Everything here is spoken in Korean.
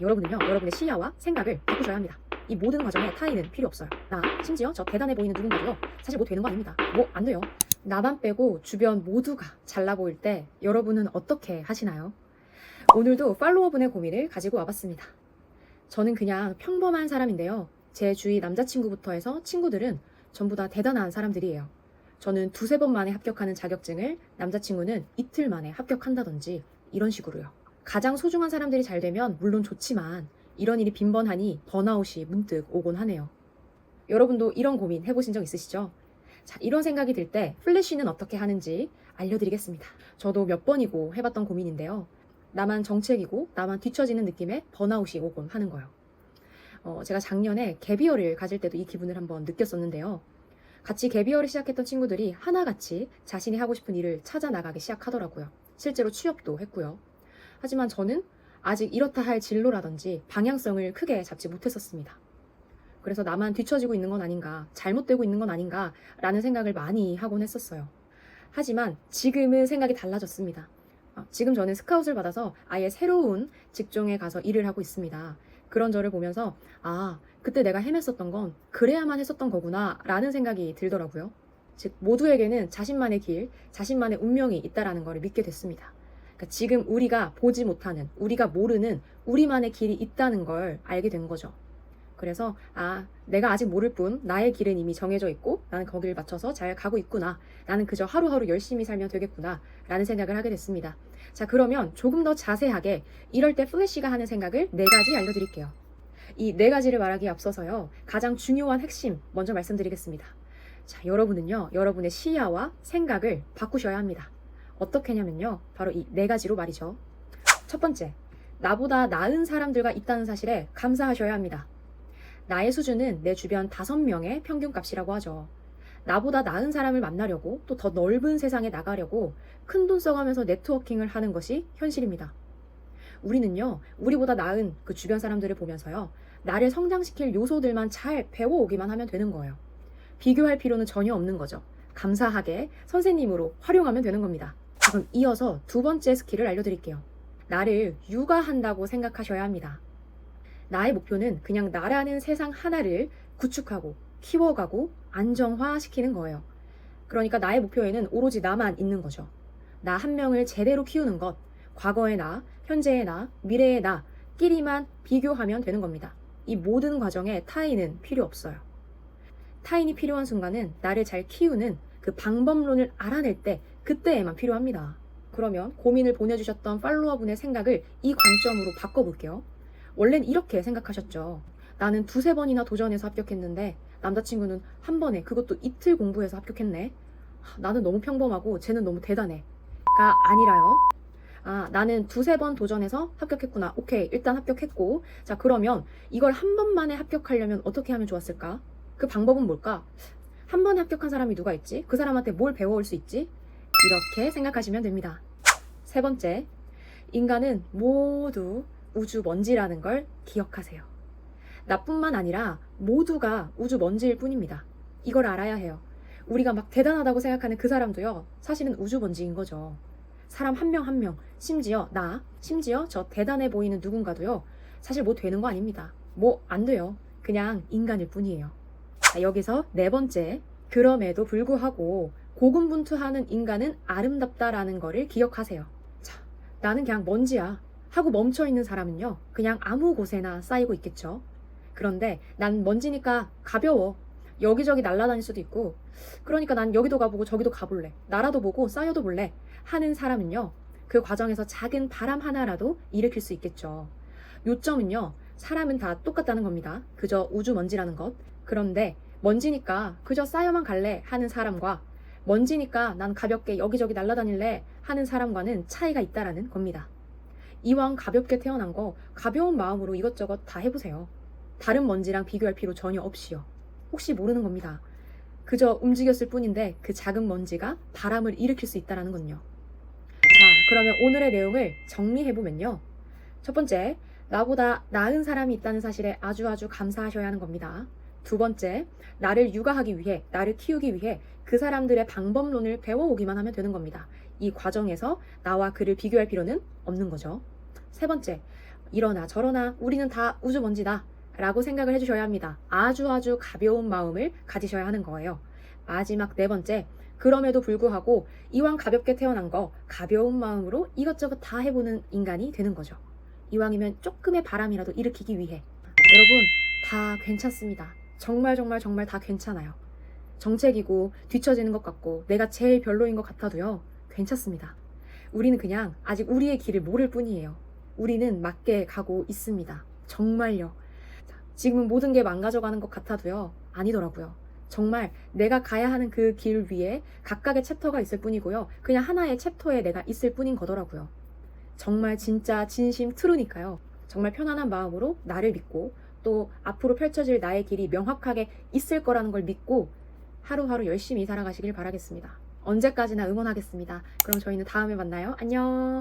여러분은요, 여러분의 시야와 생각을 바꾸셔야 합니다. 이 모든 과정에 타인은 필요 없어요. 나, 심지어 저 대단해 보이는 누군가도요, 사실 뭐 되는 거 아닙니다. 뭐 안 돼요. 나만 빼고 주변 모두가 잘나 보일 때 여러분은 어떻게 하시나요? 오늘도 팔로워분의 고민을 가지고 와봤습니다. 저는 그냥 평범한 사람인데요. 제 주위 남자친구부터 해서 친구들은 전부 다 대단한 사람들이에요. 저는 두세 번 만에 합격하는 자격증을 남자친구는 이틀 만에 합격한다든지 이런 식으로요. 가장 소중한 사람들이 잘 되면 물론 좋지만 이런 일이 빈번하니 번아웃이 문득 오곤 하네요. 여러분도 이런 고민 해보신 적 있으시죠? 자, 이런 생각이 들 때 플래시는 어떻게 하는지 알려드리겠습니다. 저도 몇 번이고 해봤던 고민인데요. 나만 정책이고 나만 뒤처지는 느낌에 번아웃이 오곤 하는 거예요. 제가 작년에 갭이어를 가질 때도 이 기분을 한번 느꼈었는데요. 같이 갭이어를 시작했던 친구들이 하나같이 자신이 하고 싶은 일을 찾아 나가기 시작하더라고요. 실제로 취업도 했고요. 하지만 저는 아직 이렇다 할 진로라든지 방향성을 크게 잡지 못했었습니다. 그래서 나만 뒤처지고 있는 건 아닌가, 잘못되고 있는 건 아닌가 라는 생각을 많이 하곤 했었어요. 하지만 지금은 생각이 달라졌습니다. 지금 저는 스카웃을 받아서 아예 새로운 직종에 가서 일을 하고 있습니다. 그런 저를 보면서 그때 내가 헤맸었던 건 그래야만 했었던 거구나 라는 생각이 들더라고요. 즉 모두에게는 자신만의 길, 자신만의 운명이 있다라는 걸 믿게 됐습니다. 그러니까 지금 우리가 보지 못하는, 우리가 모르는 우리만의 길이 있다는 걸 알게 된 거죠. 그래서 내가 아직 모를 뿐 나의 길은 이미 정해져 있고 나는 거기를 맞춰서 잘 가고 있구나. 나는 그저 하루하루 열심히 살면 되겠구나 라는 생각을 하게 됐습니다. 자, 그러면 조금 더 자세하게 이럴 때 플래시가 하는 생각을 4가지 알려드릴게요. 이 4가지를 말하기에 앞서서요, 가장 중요한 핵심 먼저 말씀드리겠습니다. 자, 여러분은요, 여러분의 시야와 생각을 바꾸셔야 합니다. 어떻게 하냐면요, 바로 이 4가지로 말이죠. 첫 번째, 나보다 나은 사람들과 있다는 사실에 감사하셔야 합니다. 나의 수준은 내 주변 5명의 평균값이라고 하죠. 나보다 나은 사람을 만나려고 또 더 넓은 세상에 나가려고 큰돈 써가면서 네트워킹을 하는 것이 현실입니다. 우리는요, 우리보다 나은 그 주변 사람들을 보면서요, 나를 성장시킬 요소들만 잘 배워오기만 하면 되는 거예요. 비교할 필요는 전혀 없는 거죠. 감사하게 선생님으로 활용하면 되는 겁니다. 그럼 이어서 2번째 스킬을 알려드릴게요. 나를 육아한다고 생각하셔야 합니다. 나의 목표는 그냥 나라는 세상 하나를 구축하고 키워가고 안정화시키는 거예요. 그러니까 나의 목표에는 오로지 나만 있는 거죠. 나 한 명을 제대로 키우는 것, 과거의 나, 현재의 나, 미래의 나끼리만 비교하면 되는 겁니다. 이 모든 과정에 타인은 필요 없어요. 타인이 필요한 순간은 나를 잘 키우는 그 방법론을 알아낼 때 그때에만 필요합니다. 그러면 고민을 보내주셨던 팔로워분의 생각을 이 관점으로 바꿔볼게요. 원래는 이렇게 생각하셨죠. 나는 2-3번이나 도전해서 합격했는데 남자친구는 한 번에, 그것도 이틀 공부해서 합격했네. 나는 너무 평범하고 쟤는 너무 대단해 가 아니라요. 나는 2-3번 도전해서 합격했구나. 오케이, 일단 합격했고, 자, 그러면 이걸 한 번만에 합격하려면 어떻게 하면 좋았을까? 그 방법은 뭘까? 한 번에 합격한 사람이 누가 있지? 그 사람한테 뭘 배워올 수 있지? 이렇게 생각하시면 됩니다. 3번째, 인간은 모두 우주 먼지라는 걸 기억하세요. 나뿐만 아니라 모두가 우주 먼지일 뿐입니다. 이걸 알아야 해요. 우리가 막 대단하다고 생각하는 그 사람도요, 사실은 우주 먼지인 거죠. 사람 한 명 한 명, 심지어 저 대단해 보이는 누군가도요, 사실 뭐 되는 거 아닙니다. 뭐 안 돼요. 그냥 인간일 뿐이에요. 자, 여기서 4번째, 그럼에도 불구하고 고군분투하는 인간은 아름답다라는 거를 기억하세요. 자, 나는 그냥 먼지야 하고 멈춰있는 사람은요, 그냥 아무 곳에나 쌓이고 있겠죠. 그런데 난 먼지니까 가벼워. 여기저기 날아다닐 수도 있고, 그러니까 난 여기도 가보고 저기도 가볼래, 나라도 보고 쌓여도 볼래 하는 사람은요, 그 과정에서 작은 바람 하나라도 일으킬 수 있겠죠. 요점은요, 사람은 다 똑같다는 겁니다. 그저 우주 먼지라는 것. 그런데 먼지니까 그저 쌓여만 갈래 하는 사람과 먼지니까 난 가볍게 여기저기 날아다닐래 하는 사람과는 차이가 있다라는 겁니다. 이왕 가볍게 태어난 거 가벼운 마음으로 이것저것 다 해보세요. 다른 먼지랑 비교할 필요 전혀 없이요. 혹시 모르는 겁니다. 그저 움직였을 뿐인데 그 작은 먼지가 바람을 일으킬 수 있다는 건요. 자, 그러면 오늘의 내용을 정리해보면요. 첫 번째, 나보다 나은 사람이 있다는 사실에 아주 감사하셔야 하는 겁니다. 2번째, 나를 육아하기 위해, 나를 키우기 위해 그 사람들의 방법론을 배워오기만 하면 되는 겁니다. 이 과정에서 나와 그를 비교할 필요는 없는 거죠. 3번째, 이러나 저러나 우리는 다 우주먼지다 라고 생각을 해주셔야 합니다. 아주 가벼운 마음을 가지셔야 하는 거예요. 마지막 네 번째, 그럼에도 불구하고 이왕 가볍게 태어난 거 가벼운 마음으로 이것저것 다 해보는 인간이 되는 거죠. 이왕이면 조금의 바람이라도 일으키기 위해. 여러분, 다 괜찮습니다. 정말 다 괜찮아요. 정책이고 뒤처지는 것 같고 내가 제일 별로인 것 같아도요, 괜찮습니다. 우리는 그냥 아직 우리의 길을 모를 뿐이에요. 우리는 맞게 가고 있습니다. 정말요. 지금은 모든 게 망가져가는 것 같아도요, 아니더라고요. 정말 내가 가야 하는 그 길 위에 각각의 챕터가 있을 뿐이고요. 그냥 하나의 챕터에 내가 있을 뿐인 거더라고요. 정말 진짜 진심 트루니까요. 정말 편안한 마음으로 나를 믿고 또 앞으로 펼쳐질 나의 길이 명확하게 있을 거라는 걸 믿고 하루하루 열심히 살아가시길 바라겠습니다. 언제까지나 응원하겠습니다. 그럼 저희는 다음에 만나요. 안녕.